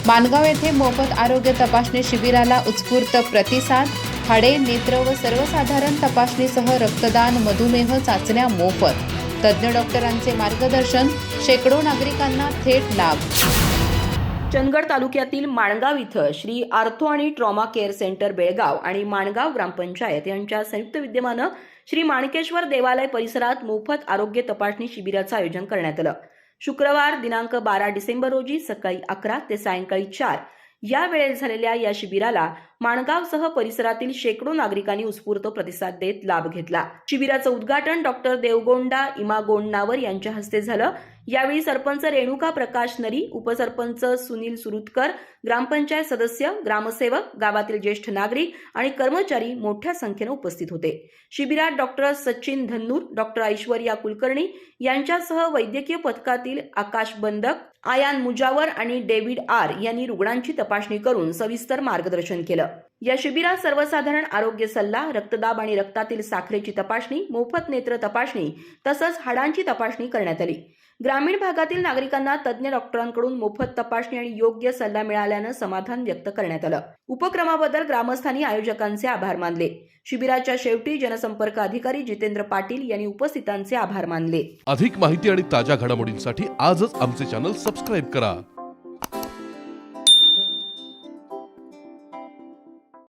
माणगाव येथे मोफत आरोग्य तपासणी शिबिराला उत्स्फूर्त प्रतिसाद. हाडे, नेत्र व सर्वसाधारण तपासणीसह रक्तदान, मधुमेह चाचण्या मोफत. तज्ज्ञ डॉक्टरांचे मार्गदर्शन. शेकडो नागरिकांना थेट लाभ. चंदगड तालुक्यातील माणगाव इथं श्री आर्थो आणि ट्रॉमा केअर सेंटर बेळगाव आणि माणगाव ग्रामपंचायत यांच्या संयुक्त विद्यमानं श्री माणकेश्वर देवालय परिसरात मोफत आरोग्य तपासणी शिबिराचं आयोजन करण्यात आलं. शुक्रवार दिनांक 12 डिसेंबर रोजी सकाळी 11 ते सायंकाळी 4 या वेळेत झालेल्या या शिबिराला माणगावसह परिसरातील शेकडो नागरिकांनी उत्स्फूर्त प्रतिसाद देत लाभ घेतला. शिबिराचं उद्घाटन डॉक्टर देवगोंडा इमागोंडावर यांच्या हस्ते झालं. यावेळी सरपंच रेणुका प्रकाश नरी, उपसरपंच सुनील सुरुतकर, ग्रामपंचायत सदस्य, ग्रामसेवक, गावातील ज्येष्ठ नागरिक आणि कर्मचारी मोठ्या संख्येने उपस्थित होते. शिबिरात डॉक्टर सचिन धन्नूर, डॉक्टर ऐश्वर्या कुलकर्णी यांच्यासह वैद्यकीय पथकातील आकाश बंदक, आयान मुजावर आणि डेव्हिड आर यांनी रुग्णांची तपासणी करून सविस्तर मार्गदर्शन केलं. या शिबिरात सर्वसाधारण आरोग्य सल्ला, रक्तदाब आणि रक्तातील साखरेची तपासणी, मोफत नेत्र तपासणी तसंच हाडांची तपासणी करण्यात आली. ग्रामीण भागातील नागरिकांना तज्ज्ञ डॉक्टरांकडून मोफत तपासणी आणि योग्य सल्ला मिळाल्यानं समाधान व्यक्त करण्यात आलं. उपक्रमाबद्दल ग्रामस्थांनी आयोजकांचे आभार मानले. शिबिराच्या शेवटी जनसंपर्क अधिकारी जितेंद्र पाटील यांनी उपस्थितांचे आभार मानले. अधिक माहिती आणि ताज्या घडामोडींसाठी आजच आमचे चॅनल सबस्क्राईब करा.